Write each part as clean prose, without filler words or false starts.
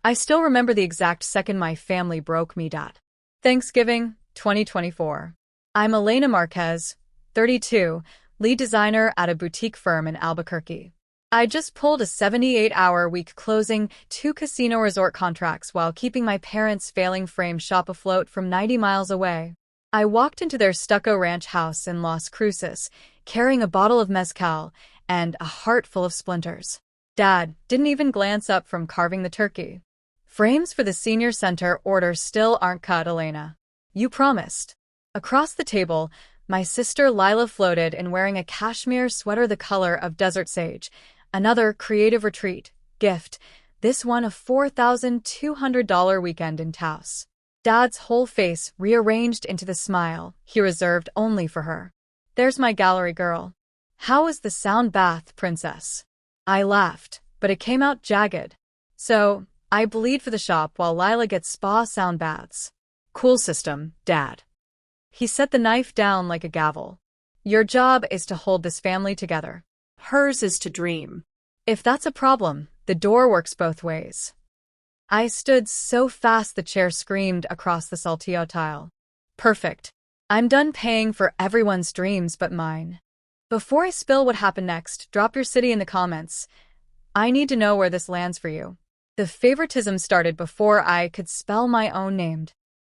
I still remember the exact second my family broke me, Dad. Thanksgiving, 2024. I'm Elena Marquez, 32, lead designer at a boutique firm in Albuquerque. I just pulled a 78-hour-week closing 2 casino resort contracts while keeping my parents' failing frame shop afloat from 90 miles away. I walked into their stucco ranch house in Las Cruces, carrying a bottle of mezcal and a heart full of splinters. Dad didn't even glance up from carving the turkey. Frames for the senior center order still aren't cut, Elena. You promised. Across the table, my sister Lila floated in wearing a cashmere sweater the color of desert sage. Another creative retreat, gift, this one a $4,200 weekend in Taos. Dad's whole face rearranged into the smile he reserved only for her. There's my gallery girl. How was the sound bath, princess? I laughed, but it came out jagged. So, I bleed for the shop while Lila gets spa sound baths. Cool system, Dad. He set the knife down like a gavel. Your job is to hold this family together. Hers is to dream. If that's a problem, the door works both ways. I stood so fast the chair screamed across the saltillo tile. Perfect. I'm done paying for everyone's dreams but mine. Before I spill what happened next, drop your city in the comments. I need to know where this lands for you. The favoritism started before I could spell my own name.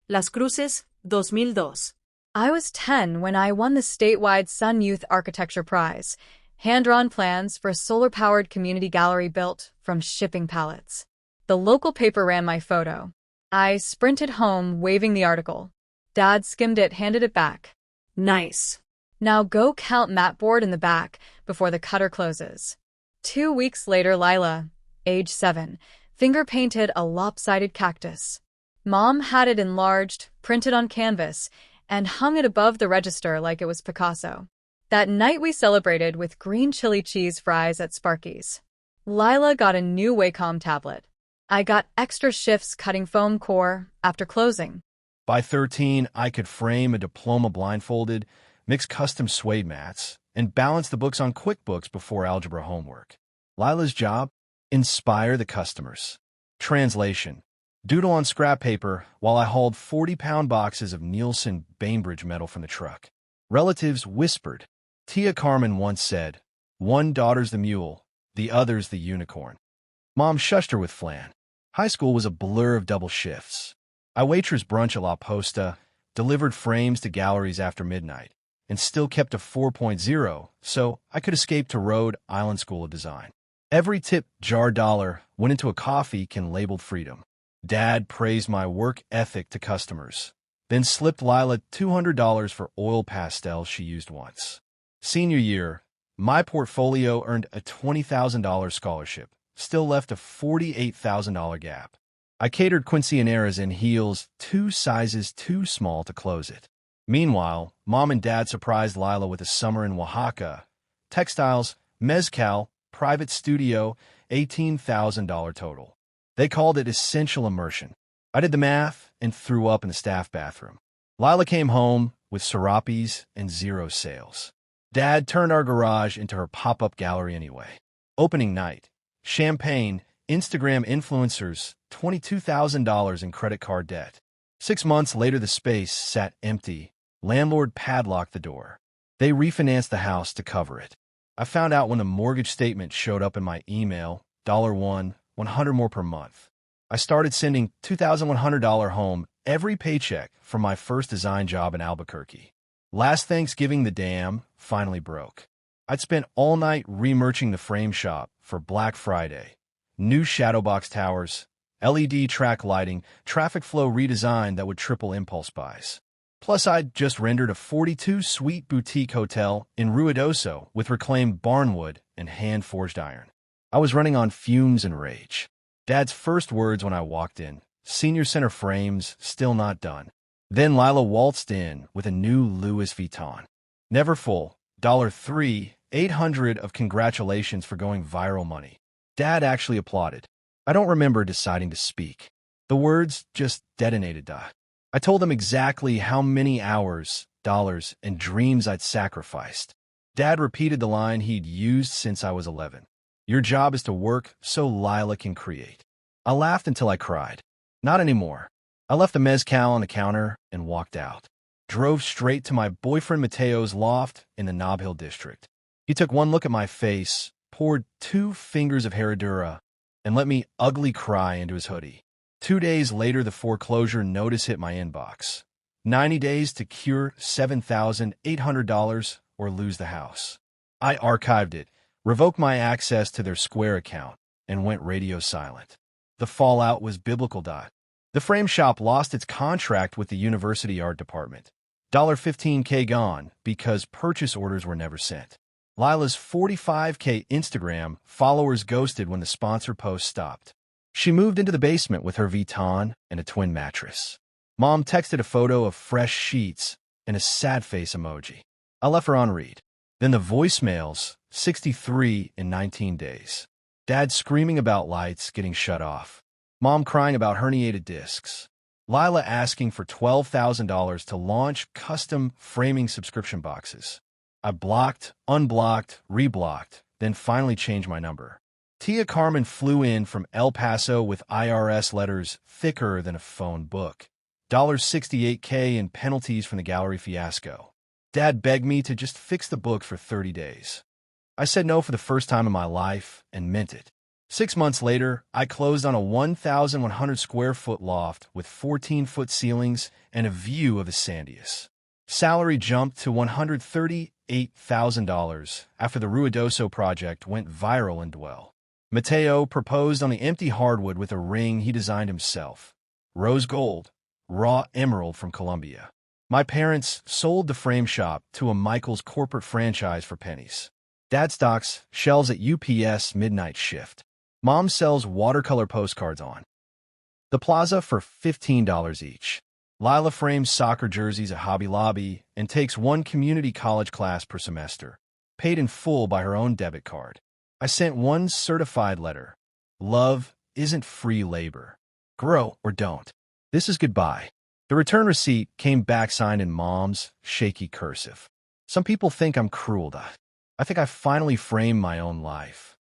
Las Cruces, 2002. I was 10 when I won the statewide Sun Youth Architecture Prize, hand-drawn plans for a solar-powered community gallery built from shipping pallets. The local paper ran my photo. I sprinted home, waving the article. Dad skimmed it, handed it back. Nice. Now go count mat board in the back before the cutter closes. 2 weeks later, Lila, age 7, finger-painted a lopsided cactus. Mom had it enlarged, printed on canvas, and hung it above the register like it was Picasso. That night we celebrated with green chili cheese fries at Sparky's. Lila got a new Wacom tablet. I got extra shifts cutting foam core after closing. By 13, I could frame a diploma blindfolded, mix custom suede mats, and balance the books on QuickBooks before algebra homework. Lila's job? Inspire the customers. Translation: doodle on scrap paper while I hauled 40-pound boxes of Nielsen Bainbridge metal from the truck. Relatives whispered. Tia Carmen once said, "One daughter's the mule, the other's the unicorn." Mom shushed her with flan. High school was a blur of double shifts. I waitressed brunch at La Posta, delivered frames to galleries after midnight, and still kept a 4.0 so I could escape to Rhode Island School of Design. Every tip jar dollar went into a coffee can labeled freedom. Dad praised my work ethic to customers, then slipped Lila $200 for oil pastels she used once. Senior year, my portfolio earned a $20,000 scholarship, still left a $48,000 gap. I catered quinceañeras in heels 2 sizes too small to close it. Meanwhile, Mom and Dad surprised Lila with a summer in Oaxaca. Textiles, mezcal, private studio, $18,000 total. They called it essential immersion. I did the math and threw up in the staff bathroom. Lila came home with serapes and 0 sales. Dad turned our garage into her pop-up gallery anyway. Opening night, champagne, Instagram influencers, $22,000 in credit card debt. 6 months later, the space sat empty. Landlord padlocked the door. They refinanced the house to cover it. I found out when the mortgage statement showed up in my email, $1, $100 more per month. I started sending $2,100 home every paycheck from my first design job in Albuquerque. Last Thanksgiving, the dam finally broke. I'd spent all night remerching the frame shop for Black Friday. New shadowbox towers, LED track lighting, traffic flow redesign that would triple impulse buys. Plus, I'd just rendered a 42-suite boutique hotel in Ruidoso with reclaimed barnwood and hand-forged iron. I was running on fumes and rage. Dad's first words when I walked in, "Senior center frames, still not done." Then Lila waltzed in with a new Louis Vuitton. Never full, $3, $800 of congratulations for going viral money. Dad actually applauded. I don't remember deciding to speak. The words just detonated. I told him exactly how many hours, dollars, and dreams I'd sacrificed. Dad repeated the line he'd used since I was 11. Your job is to work so Lila can create. I laughed until I cried. Not anymore. I left the mezcal on the counter and walked out. Drove straight to my boyfriend Mateo's loft in the Nob Hill district. He took one look at my face, poured 2 fingers of Herradura, and let me ugly cry into his hoodie. 2 days later, the foreclosure notice hit my inbox. 90 days to cure $7,800 or lose the house. I archived it, revoked my access to their Square account, and went radio silent. The fallout was biblical. The frame shop lost its contract with the university art department. $15K gone because purchase orders were never sent. Lila's 45K Instagram followers ghosted when the sponsor post stopped. She moved into the basement with her Vuitton and a twin mattress. Mom texted a photo of fresh sheets and a sad face emoji. I left her on read. Then the voicemails, 63 in 19 days. Dad screaming about lights getting shut off. Mom crying about herniated discs. Lila asking for $12,000 to launch custom framing subscription boxes. I blocked, unblocked, reblocked, then finally changed my number. Tia Carmen flew in from El Paso with IRS letters thicker than a phone book. $68K in penalties from the gallery fiasco. Dad begged me to just fix the book for 30 days. I said no for the first time in my life and meant it. 6 months later, I closed on a 1,100 square foot loft with 14-foot ceilings and a view of the Sandias. Salary jumped to $138,000 after the Ruidoso project went viral in Dwell. Mateo proposed on the empty hardwood with a ring he designed himself. Rose gold, raw emerald from Colombia. My parents sold the frame shop to a Michaels corporate franchise for pennies. Dad stocks shelves at UPS midnight shift. Mom sells watercolor postcards on the plaza for $15 each. Lila frames soccer jerseys at Hobby Lobby and takes 1 community college class per semester, paid in full by her own debit card. I sent 1 certified letter. Love isn't free labor. Grow or don't. This is goodbye. The return receipt came back signed in Mom's shaky cursive. Some people think I'm cruel. I think I finally framed my own life.